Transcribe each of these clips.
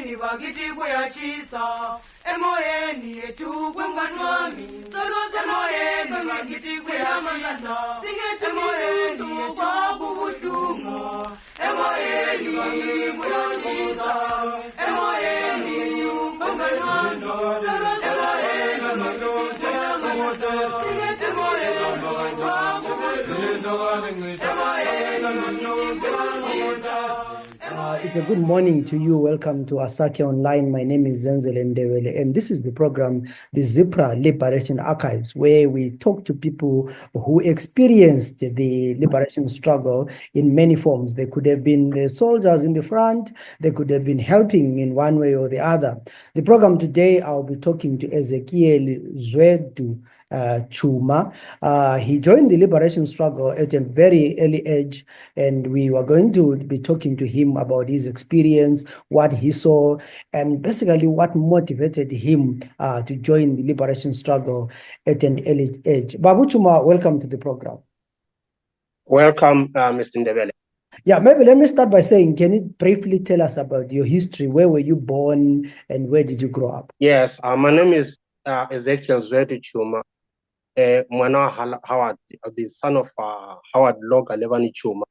emoyeni bakiti kuyachisa emoyeni yetu kwemkanwami soloze emoyeni bakiti kuyachisa singete emoyeni yetu kwakubuhlungu emoyeni bakiti kuyachisa emoyeni yetu kwemkanwami soloze emoyeni bakiti kuyachisa singete emoyeni yetu kwakubuhlungu emoyeni kuyachisa. It's a good morning to you. Welcome to Asake Online. My name is Zenzele Ndewele, and this is the program, the ZPRA Liberation Archives, where we talk to people who experienced the liberation struggle in many forms. They could have been the soldiers in the front. They could have been helping in one way or the other. The program today, I'll be talking to Ezekiel Zwedu Tshuma. He joined the liberation struggle at a very early age, and we were going to be talking to him about his experience, what he saw, and basically what motivated him to join the liberation struggle at an early age. Babu Tshuma, welcome to the program. Welcome, Mr. Ndebele. Yeah, maybe let me start by saying, can you briefly tell us about your history? Where were you born and where did you grow up? Yes, my name is Ezekiel Zwedu Tshuma. Mwana Howard, the son of Howard Loga Levani Tshuma.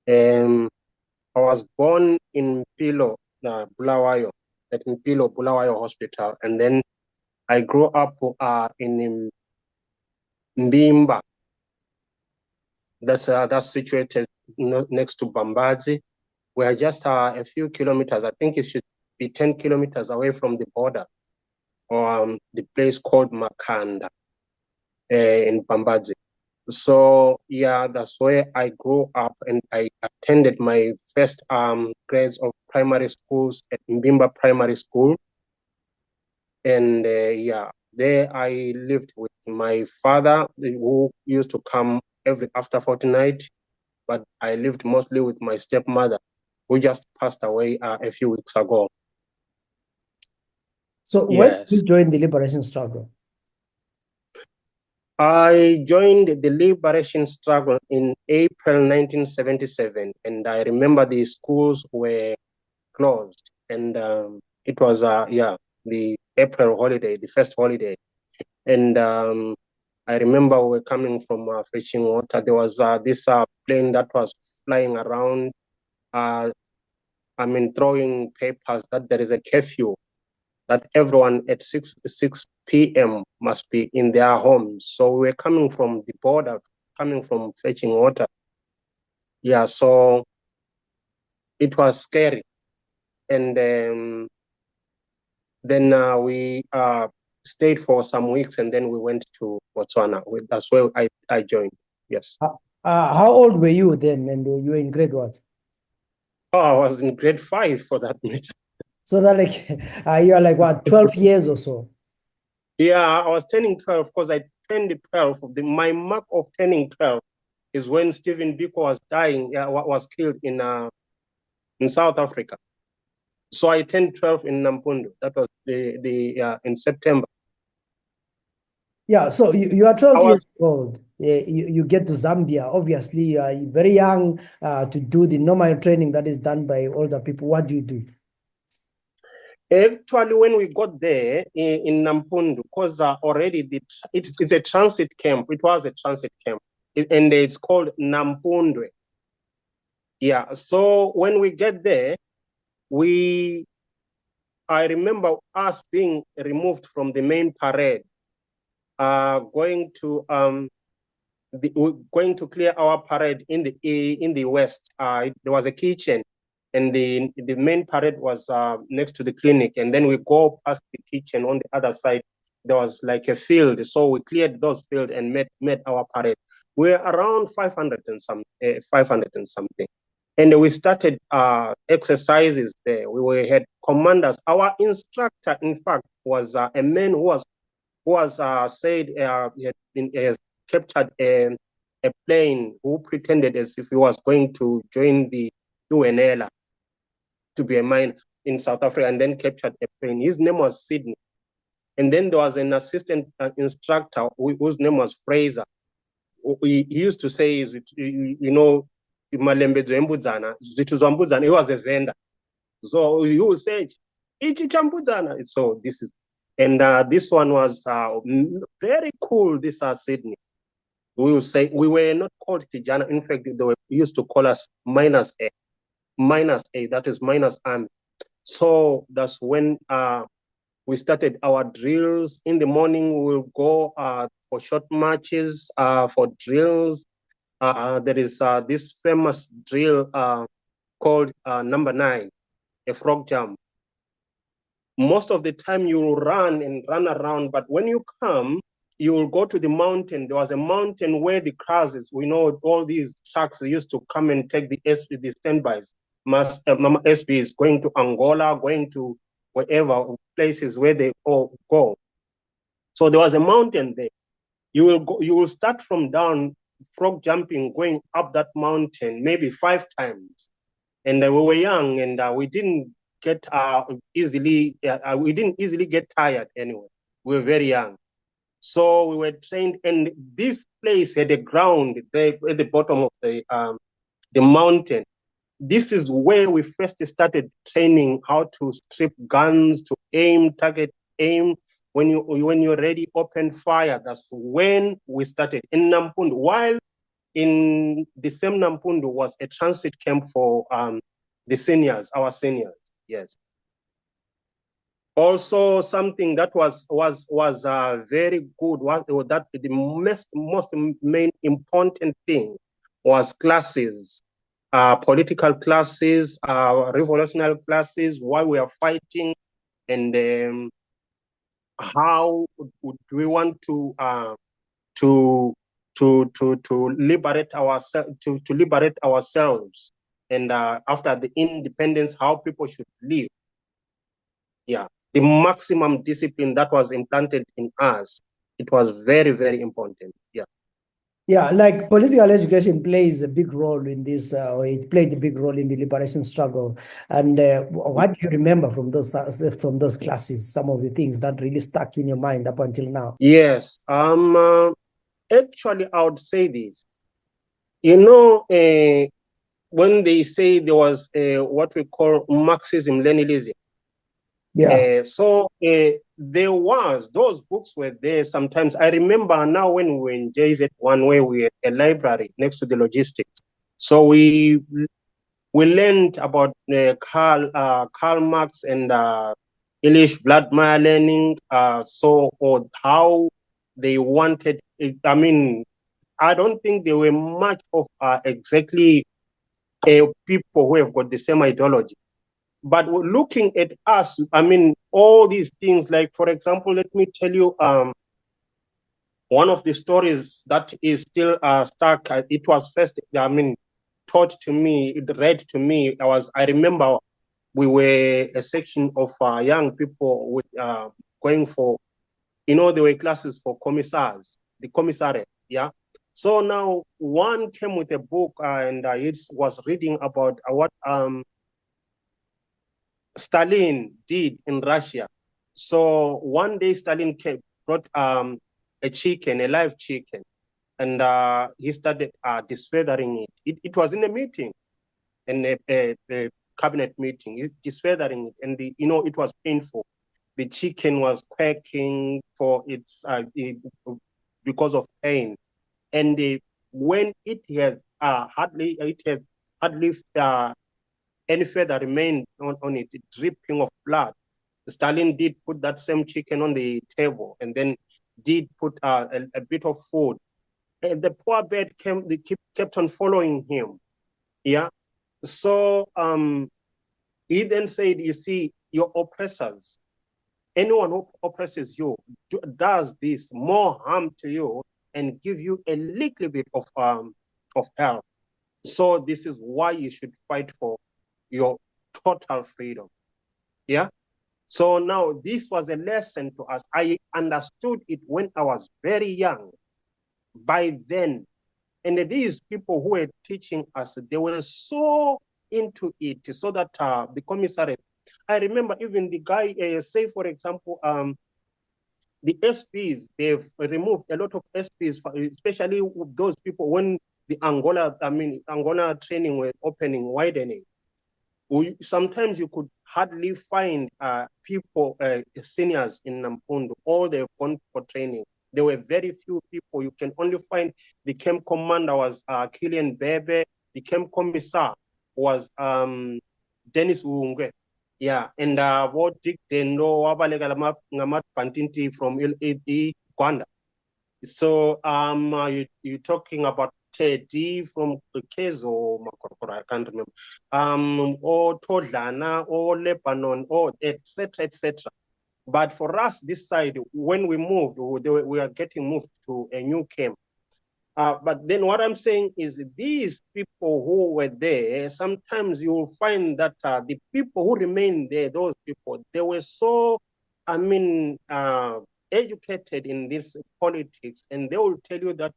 I was born in Mpilo, Bulawayo, at Mpilo Bulawayo Hospital, and then I grew up in Mbimba. That's situated next to Bambazi. We are just a few kilometers. I think it should be 10 kilometers away from the border, or the place called Makanda in Bambazi. So yeah, that's where I grew up, and I attended my first grades of primary schools at Mbimba Primary School. And yeah, there I lived with my father, who used to come after fortnight, but I lived mostly with my stepmother, who just passed away a few weeks ago. So when did you join the liberation struggle? I joined the liberation struggle in April 1977, and I remember the schools were closed, and it was the April holiday, the first holiday, and I remember we were coming from fetching water. There was this plane that was flying around, throwing papers that there is a curfew, that everyone at 6 p.m. must be in their homes. So we're coming from the border, coming from fetching water. Yeah, so it was scary. And then we stayed for some weeks, and then we went to Botswana. That's where I joined, yes. How old were you then, and you were in grade what? Oh, I was in grade 5 for that matter. So that you are like what, 12 years or so? Yeah, I was turning 12 because I turned 12. My mark of turning 12 is when Stephen Biko was dying, was killed in South Africa. So I turned 12 in Nampundu. That was in September. Yeah, so you are 12 years old. You get to Zambia. Obviously, you are very young to do the normal training that is done by older people. What do you do? Actually, when we got there in Nampundu, because already it's a transit camp. It was a transit camp, and it's called Nampundwe. Yeah, so when we get there, I remember us being removed from the main parade, going to clear our parade in the west. There was a kitchen, and the main parade was next to the clinic, and then we go past the kitchen. On the other side, there was like a field, so we cleared those fields and made our parade. We're around 500 and something, and we started exercises there. We had commanders. Our instructor, in fact, was a man who was said he had captured a plane, who pretended as if he was going to join the UNL to be a mine in South Africa, and then captured a plane. His name was Sydney. And then there was an assistant instructor whose name was Fraser. He used to say, he was a vendor. So you will say, Ichi Champudzana. So this is, and this one was very cool. This Sydney. We will say we were not called Kijana. In fact, they were used to call us minus A. Minus A, that is minus army. So that's when we started our drills. In the morning, we'll go for short marches, for drills. There is this famous drill called number 9, a frog jump. Most of the time you will run and run around, but when you come, you will go to the mountain. There was a mountain where the crowds, we know all these trucks used to come and take the standbys. SB is going to Angola, going to wherever places where they all go. So there was a mountain there. You will start from down, frog jumping, going up that mountain maybe 5 times. And we were young, and we didn't get easily get tired anyway. We were very young. So we were trained, and this place had a ground there at the bottom of the mountain. This is where we first started training how to strip guns, to aim, target aim. When you're ready, open fire. That's when we started in Nampundu. While in the same Nampundu was a transit camp for the seniors, our seniors. Yes. Also, something that was very good was that the most main important thing was classes, political classes, revolutionary classes, why we are fighting, and how do we want to liberate ourselves, to liberate ourselves, and after the independence, how people should live. Yeah, the maximum discipline that was implanted in us, it was very, very important. Yeah. Yeah, like political education plays a big role in this, or it played a big role in the liberation struggle. And what do you remember from those classes? Some of the things that really stuck in your mind up until now. Yes. Actually, I would say this. You know, when they say there was what we call Marxism-Leninism. Yeah. There was, those books were there sometimes. I remember now when we were in JZ1, where we had a library next to the logistics. So we learned about Karl Marx and Ilyich Vladimir Lenin, or how they wanted it. I mean, I don't think there were much of exactly people who have got the same ideology. But looking at us, I mean, all these things, like, for example, let me tell you one of the stories that is still stuck. It was first, taught to me, read to me. I remember we were a section of young people with going for, there were classes for commissars, the commissariat, yeah. So now one came with a book and it was reading about what Stalin did in Russia. So one day Stalin brought a chicken, a live chicken, and he started disfeathering it. It was in a meeting, in a cabinet meeting. He's disfeathering it, and it was painful. The chicken was quacking for because of pain, and when it had hardly any feather remained on it, dripping of blood. Stalin did put that same chicken on the table and then did put a bit of food. And the poor bird kept on following him. Yeah. So he then said, you see, your oppressors, anyone who oppresses you does this more harm to you and give you a little bit of help. So this is why you should fight for your total freedom. Yeah. So now this was a lesson to us. I understood it when I was very young. By then, and these people who were teaching us, they were so into it, so that the commissariat, I remember even the guy, say for example, the SPs, they've removed a lot of SPs, especially those people when the Angola training were widening. Sometimes you could hardly find people, seniors in Nampundu, all they've gone for training. There were very few people. You can only find the camp commander was Kilian Bebe, the camp commissar was Dennis Ungwe. Yeah, and what Dick Dendo wabalega ngamat pantinti from Uganda. So you're talking about Teddy from Kezo, I can't remember. Or Todlana, or Lebanon, or etc., etc. But for us, this side, when we moved, we are getting moved to a new camp. But then what I'm saying is these people who were there, sometimes you will find that the people who remained there, those people, they were so, educated in this politics, and they will tell you that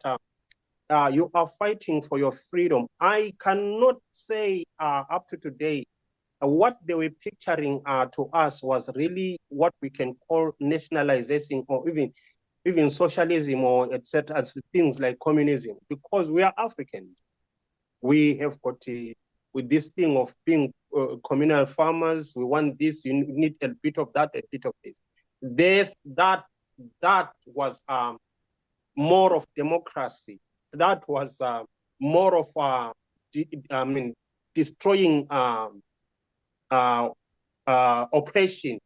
you are fighting for your freedom. I cannot say up to today what they were picturing to us was really what we can call nationalization, or even socialism, or etc., as things like communism, because we are Africans. We have got with this thing of being communal farmers. We want this, you need a bit of that, a bit of this. That was more of democracy. That was more of destroying oppression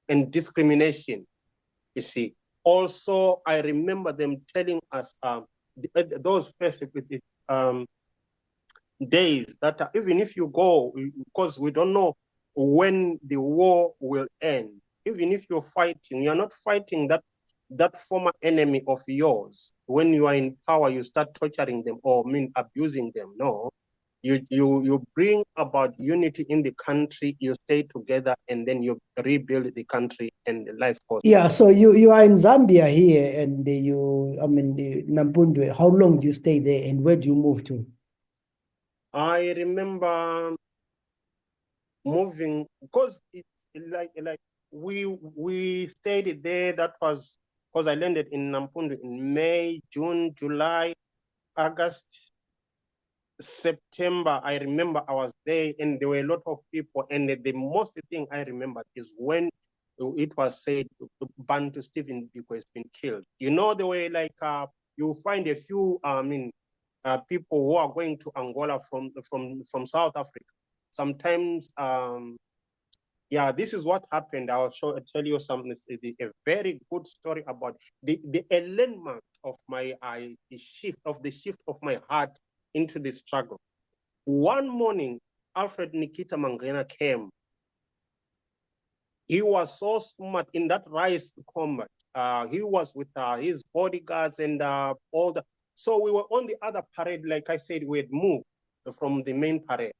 and discrimination. You see. Also, I remember them telling us those first days that even if you go, because we don't know when the war will end, even if you're fighting, you're not fighting that former enemy of yours. When you are in power, you start torturing them or abusing them. No, you bring about unity in the country, you stay together, and then you rebuild the country and the life goes. Yeah, so you are in Zambia here, and Nampundu. How long do you stay there, and where do you move to? I remember moving because it's like we stayed there. That was because I landed in Nampundu in May, June, July, August, September. I remember I was there, and there were a lot of people. And the most thing I remember is when it was said Bantu Stephen Biko has been killed. You know, there were like you find a few people who are going to Angola from South Africa. Sometimes, yeah, this is what happened. I'll tell you something, a very good story about the landmark of my the shift of my heart into the struggle. One morning, Alfred Nikita Mangena came. He was so smart in that rise to combat. He was with his bodyguards and all the. So we were on the other parade, like I said, we had moved from the main parade.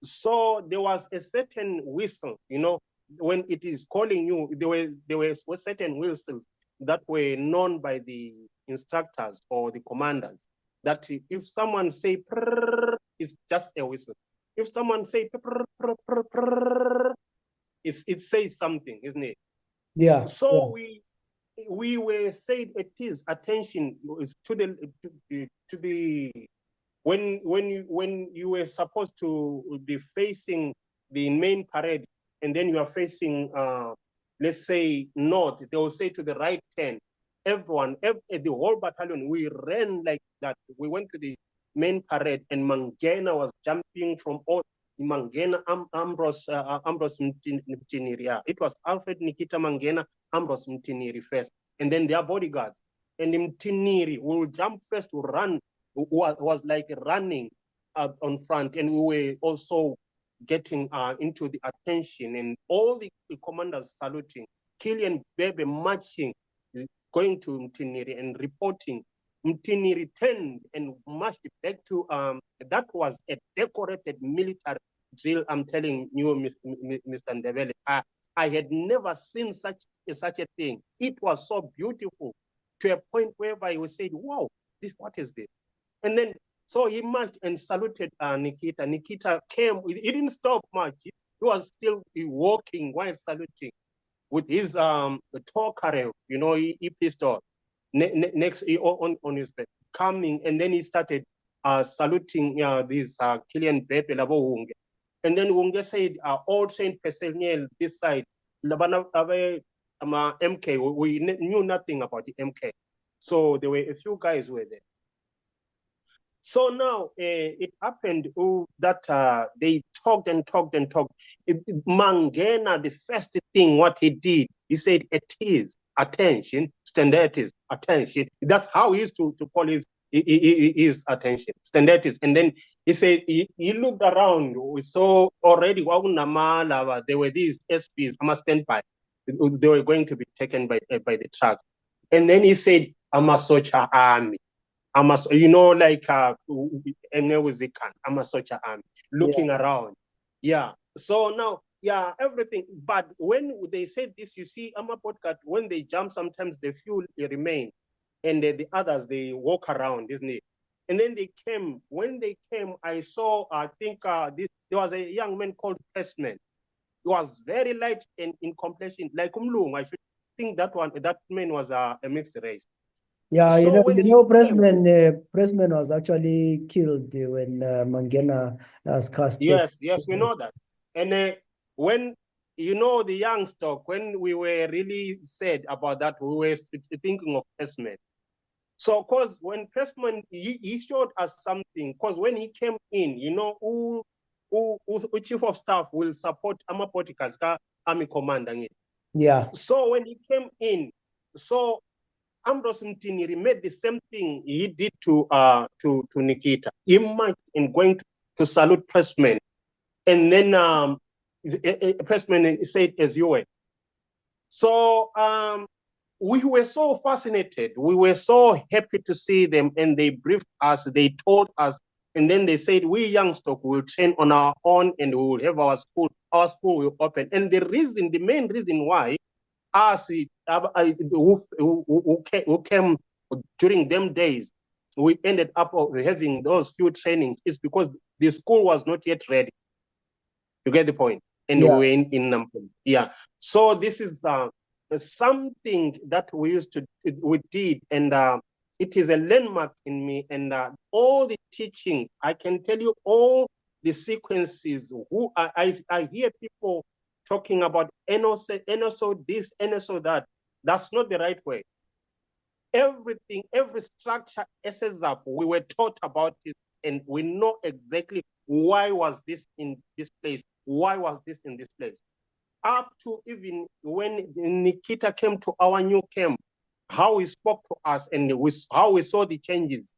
So there was a certain whistle, you know, when it is calling you, there were certain whistles that were known by the instructors or the commanders. That if someone say prrr, it's just a whistle. If someone say prrr, prrr, prrr, prrr, it says something, isn't it? Yeah. So yeah. We were said it is attention to the when you were supposed to be facing the main parade, and then you are facing let's say north, they will say to the right 10. Everyone, the whole battalion, we ran like that. We went to the main parade, and Mangena was jumping from all. Mangena, Ambrose Mtiniri. It was Alfred Nikita Mangena, Ambrose Mtiniri first, and then their bodyguards. And Mtiniri will jump first to run, was like running on front, and we were also getting into the attention, and all the commanders saluting. Kilian Bebe marching, going to Mtiniri and reporting. Mtiniri turned and marched back to, that was a decorated military drill, I'm telling you, Mr. Ndebele. I had never seen such a thing. It was so beautiful to a point whereby we said, wow, what is this? And then, so he marched and saluted Nikita. Nikita came, he didn't stop much. He was still walking while saluting with his Tokarev, you know, he pistol next on his back, coming, and then he started saluting these Kilian Bebe Labo. And then Wunge said, all trained personnel this side, Labana MK, we knew nothing about the MK. So there were a few guys who were there. So now it happened that they talked and talked and talked. Mangena, the first thing what he did, he said, it is attention, standards, attention. That's how he used to call his attention, standards. And then he said, he looked around, we saw already, there were these SPs, I'm a standby. They were going to be taken by the truck. And then he said, I'm a soldier army. I'm a, you know, like I'm a soldier army looking around. Yeah. So now, yeah, everything. But when they said this, you see, I'm a podcast, when they jump, sometimes the few remain and the others, they walk around, isn't it? And then they came. When they came, I saw, I think there was a young man called Pressman. He was very light in complexion, like Umlung. I should think that man was a mixed race. Yeah, So Pressman was actually killed when Mangena was cast. Yes, we know that. And when, you know, the young stock, when we were really sad about that, we were thinking of Pressman. So, of course, when Pressman, he showed us something, because when he came in, you know, who chief of staff will support Amapotikas, army commander. Yeah. So when he came in, so Ambrose Mtiniri made the same thing he did to Nikita. He marched in going to salute Pressman. And then Pressman said, as you were. So we were so fascinated. We were so happy to see them. And they briefed us, they told us, and then they said, we young stock will train on our own and we will have our school will open. And the main reason why us who came during them days, we ended up having those few trainings is because the school was not yet ready. You get the point? And we were in Nampula. Yeah. So this is something that we did, and it is a landmark in me. And all the teaching, I can tell you all the sequences. I hear people talking about NSO this, NSO that. That's not the right way. Everything, every structure messes up. We were taught about it, and we know exactly why was this in this place, why was this in this place. Up to even when Nikita came to our new camp, how he spoke to us and how we saw the changes.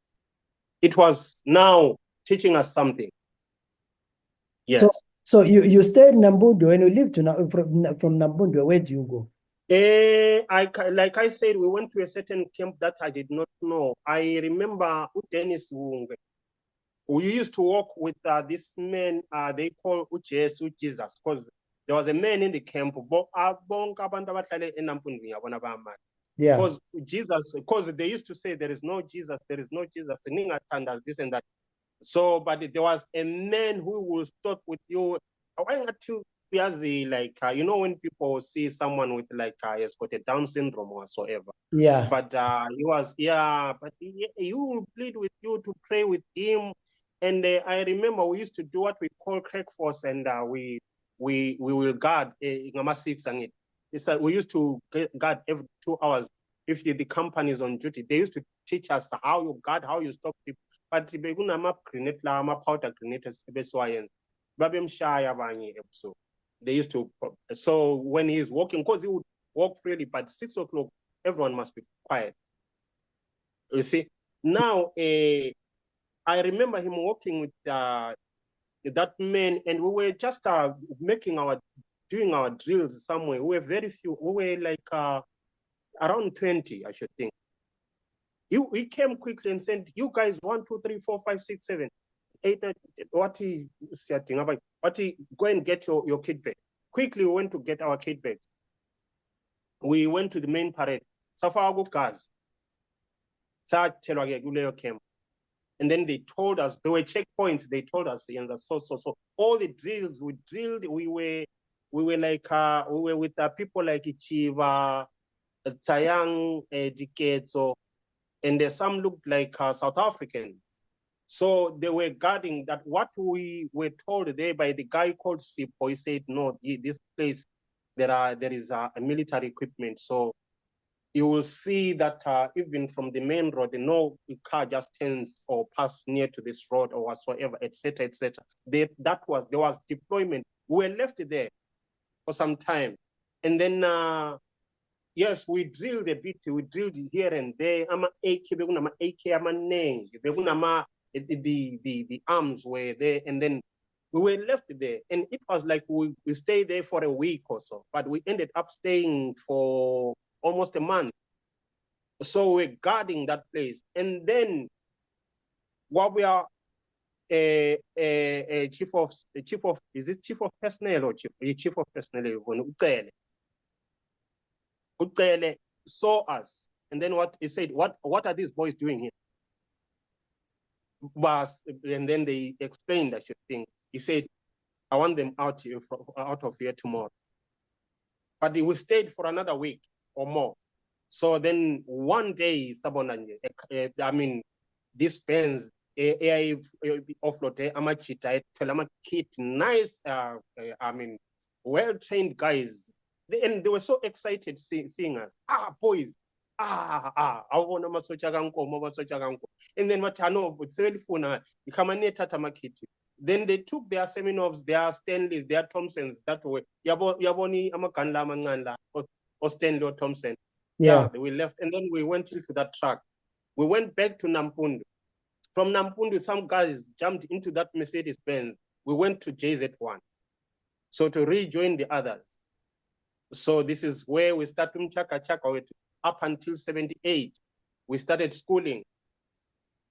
It was now teaching us something. Yes. So you stayed in Nambundo. When you lived from Nambundo, where do you go? Like I said, we went to a certain camp that I did not know. I remember Dennis Wunge. We used to walk with this man, they call Jesus, because there was a man in the camp. Yeah. Because Jesus, because they used to say there is no Jesus, this and that. So, but there was a man who will start with you. Like, you know, when people see someone with like has got a Down syndrome or whatsoever. Yeah. But but he will plead with you to pray with him. And I remember we used to do what we call crack force, and we will guard Ngama 6 and it. It's we used to guard every 2 hours. If the company is on duty, they used to teach us how you guard, how you stop people. But powder grenade, so they used to. So when he's walking, because he would walk freely, but 6 o'clock, everyone must be quiet. You see, now I remember him walking with that man, and we were just doing our drills somewhere. We were very few. We were like around 20, I should think. He came quickly and said, "You guys, 1, 2, 3, 4, 5, 6, 7, 8, 9, what he setting about? What he go and get your kit bag." Quickly, we went to get our kit bags. We went to the main parade. Safago cars. Came. And then they told us, there were checkpoints, they told us, and so all the drills we drilled, we were like we were with people like Chiva, Tsayang, Diketo, and some looked like South African. So they were guarding that. What we were told there by the guy called Sipo, he said, no, this place, there is a military equipment. So you will see that even from the main road, no car just turns or pass near to this road or whatsoever, etc., etc. There was deployment. We were left there for some time, and then yes, we drilled a bit. We drilled here and there. AK, the arms were there, and then we were left there. And it was like we stayed there for a week or so, but we ended up staying for almost a month. So we're guarding that place. And then what we are chief of is it chief of personnel or chief of personnel when Ucele saw us, and then what he said, what are these boys doing here? And then they explained, I should think. He said, I want them out of here tomorrow. But we stayed for another week or more. So then one day, this Benz AI offload amachita kit, nice, well-trained guys. And they were so excited seeing us. Boys. And then what I know, then they took their Seminovs, their Stanleys, their Thompsons, that way. Yaboni Amakanla Manganda or Stanley or Thompson. Yeah, we left, and then we went into that truck. We went back to Nampundu. From Nampundu, some guys jumped into that Mercedes Benz. We went to JZ1. So to rejoin the others. So this is where we started chaka up until 78. We started schooling.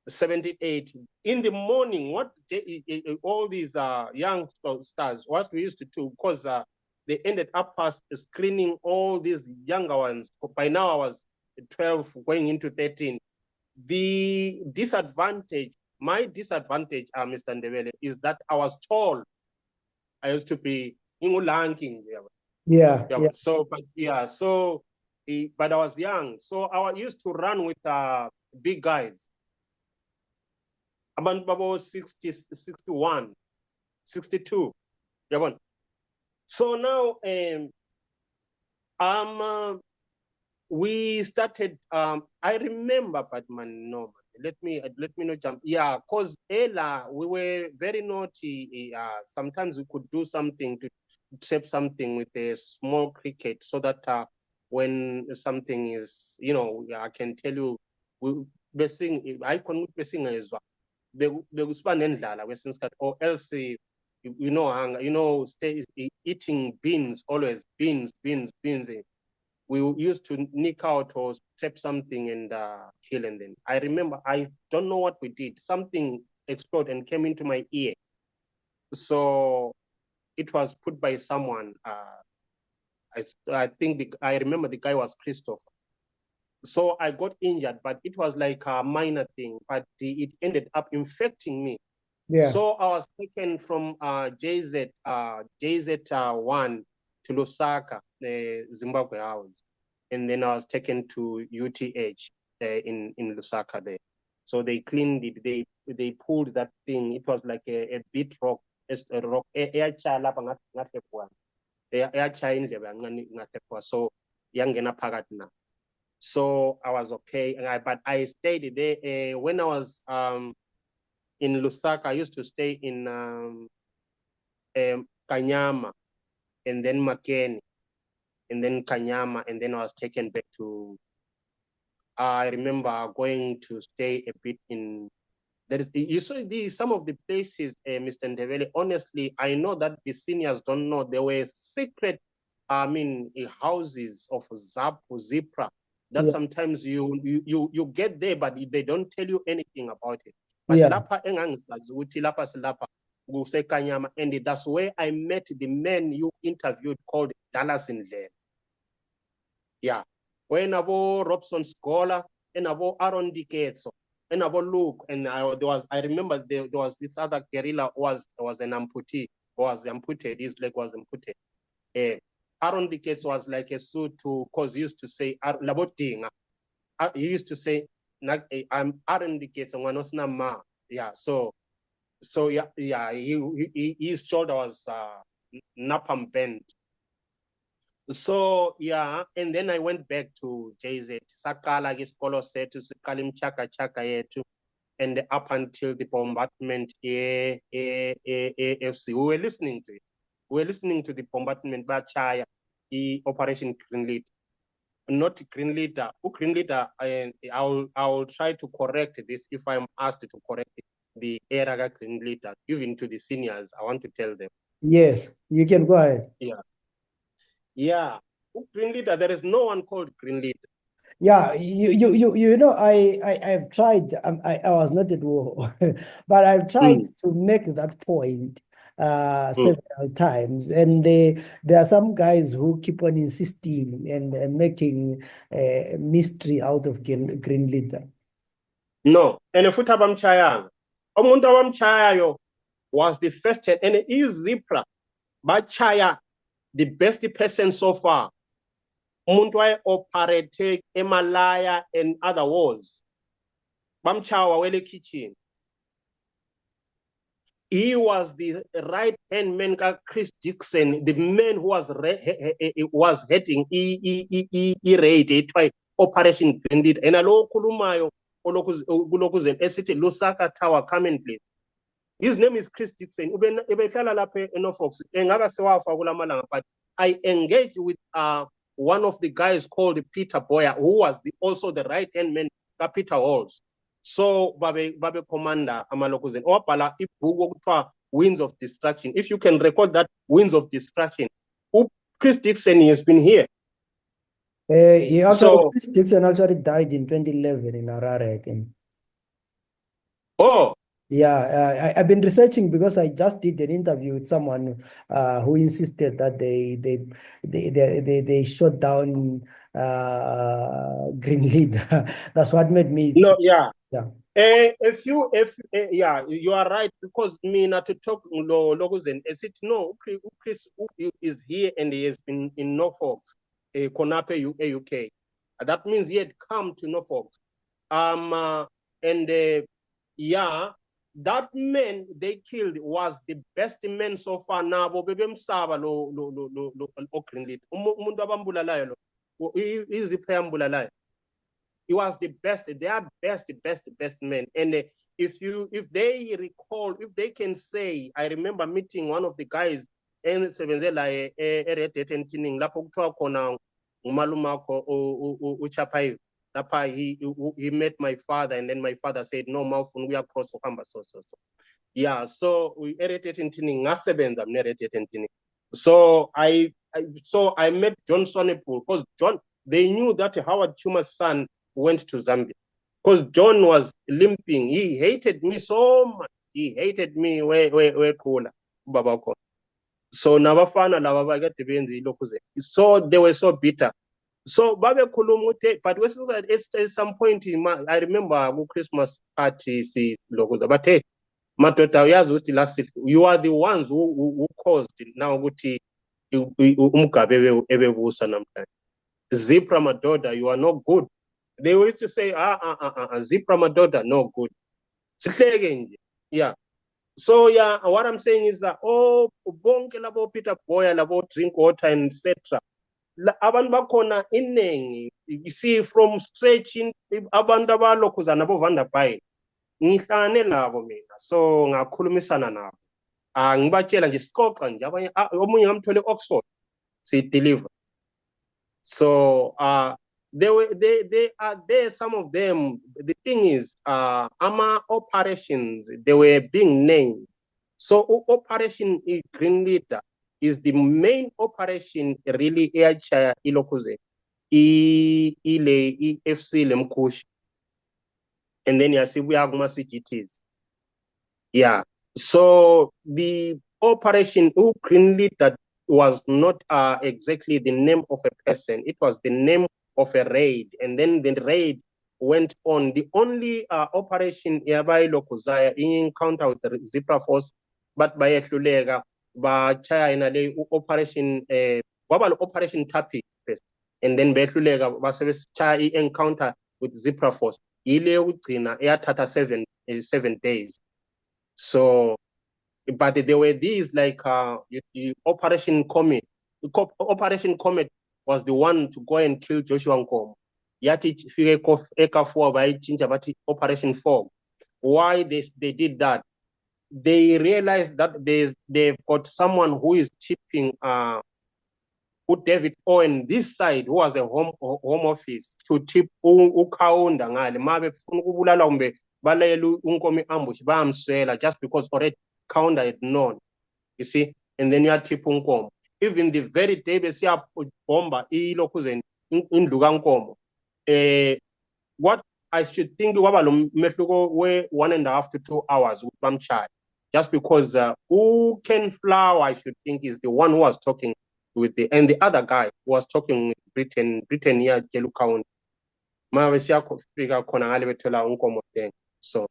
78 in the morning. What all these young stars, what we used to do, because they ended up screening all these younger ones. By now I was 12 going into 13. The disadvantage, my disadvantage, Mr. Ndebele, is that I was tall. I used to be lanking. Yeah. So, but I was young. So I used to run with big guys. About 60, 61, 62. So now we started, I remember, but man, no, let me not jump. Yeah, because Ella, we were very naughty. Sometimes we could do something to shape something with a small cricket so that when something is, I can tell you, I couldn't be singing as well. Or else, stay eating beans, always beans. We used to nick out or step something and kill, and then I remember, I don't know what we did. Something exploded and came into my ear. So it was put by someone. I think I remember the guy was Christopher. So I got injured, but it was like a minor thing, but it ended up infecting me. Yeah. So I was taken from JZ1 to Lusaka, Zimbabwe house. And then I was taken to UTH in Lusaka there. So they cleaned it, they pulled that thing. It was like a bit rock, a rock, so yangena pagatna. So I was okay, but I stayed there. When I was in Lusaka, I used to stay in Kanyama, and then Makeni, and then Kanyama, and then I was taken back to, I remember going to stay a bit in, some of the places, Mr. Ndebele, honestly, I know that the seniors don't know, there were secret, houses of ZPRA, that sometimes you get there, but they don't tell you anything about it. But lapha Kanyama, and that's where I met the men you interviewed called Dallas in there. Yeah. When Abo Robson Scholar and Abo Aaron Diketso and Abo Luke, and I remember there was this other guerrilla was an amputee, was amputated, his leg was amputated. Aaron Diketso was like a suit to, cause he used to say Labotinga. He used to say, I'm Aaron Diketso, Wanosna Ma. his shoulder was napalm bent. So and then I went back to JZ. Sakala isikolo sethu siqala imchaka chaka yethu, and up until the bombardment AFC, we were listening to it. We were listening to the bombardment by Chaya, Operation Green Leader. Not Green Leader. Green Leader, I will try to correct this if I'm asked to correct it. The era Green Leader, even to the seniors, I want to tell them. Yes, you can go ahead. Yeah. Green Leader, there is no one called Green Leader. Yeah, you know, I've tried. I was not at war, but I've tried to make that point several times, and there are some guys who keep on insisting and making mystery out of Green Leader. No, and if abamchayanga, umuntu abamchayayo was the first, and it is ZPRA bachaya the best person so far. Umuntu operated Emalaya and other wars. Bamchawa wele kitchen. He was the right-hand man, Chris Dixon, the man who was heading raid Operation Green Leader. And alo kulumayo olokuzen esithi Lusaka Tower, come in please. His name is Chris Dixon. Ubehlala lapha eNorfolk. Engaka sewafa kulamalanga, but I engaged with one of the guys called Peter Boyer, who was also the right-hand man, Peter Halls. So babe commander amalokuzen wabhala ibhuku okuthiwa Winds of Destruction. If you can record that Winds of Destruction, Chris Dixon has been here. Chris Dixon actually died in 2011 in Harare, I think. Oh. Yeah, I've been researching because I just did an interview with someone who insisted that they shot down Green Leader. That's what made me. You are right, because me not to talk Loguzen. Is it no? Chris is here and he has been in Norfolk, Konape, UK. That means he had come to Norfolk. That man they killed was the best man so far. Nabo bebemsaba lo Green Leader. Umuntu abambulalayo lo. Iziphe He was the best, their best man. And if they recall, if they can say, I remember meeting one of the guys in Sebenzela Eretetening lapho kuthiwa khona umalumako uChapai. He met my father, and then my father said, no, Mawfun, we are cross Okamba, so. Yeah, so we Eretetening ngasebenza mneretetening. So I met John Sonnepool, because they knew that Howard Chuma's son went to Zambia, because John was limping. He hated me so much. He hated me where cooler babako. So nabafana lava get the so they were so bitter. So babe kulumute, but at some point I remember Christmas party see lokuza, but hey, matota yazuti last you are the ones who caused it. Now guti umkabe ebebusa namhlanje. ZPRA Madoda, you are not good. They used to say, ZPRA Madoda, no good. Yeah. So what I'm saying is that bonke labo Peter Boyer labo drink water and etc. Abantu bakhona inengi. You see, from stretching abantu abalokuza nabo Vanda Bay. Ngihlane labo mina. So ngakhulumisana nabo. Ngibatshela nje sixoxa nje abanye omunye ngamthole Oxford. See deliver. So they are there. Some of them. The thing is, AMA operations, they were being named. So Operation Green Leader is the main operation really airchaya ilokuze ile FC lemkushi, and then you see we have CGTs. Yeah. So the Operation Green Leader was not exactly the name of a person. It was the name of a raid, and then the raid went on. The only operation by Lokuzaya in encounter with the ZPRA force, but by Hlulega, by China operation Operation Tapi first, and then by Hlulega was encounter with ZPRA force. ile yokugcina eyathatha 7 days. So but there were these like Operation Comet. Operation Comet was the one to go and kill Joshua Nkomo. Yati fike eka4 bayichinja bathi Operation Fog. Why they did that? They realized that they've got someone who is tipping who David Owen this side, who was a home office, to tip ukaunda ngale mabe funa ukubulala kumbe balayela unkomo ambush bayamswela just because already Kaunda had known, you see, and then you are tip unkomo. Even the very day besiya bomba ilokuzeni indlu kaNkomo, what I should think kwaba lo mehluko we 1.5 to 2 hours with bamchaya, just because who Ken Flower I should think is the one who was talking with and the other guy who was talking with Britain here Jelu County. Mawesiya kufika khona ngale bethola unkomo thing. So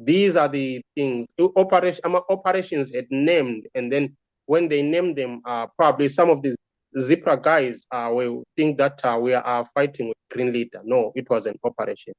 these are the things operations had named, and then when they named them, probably some of the ZPRA guys will think that we are fighting with Green Leader. No, it was an operation.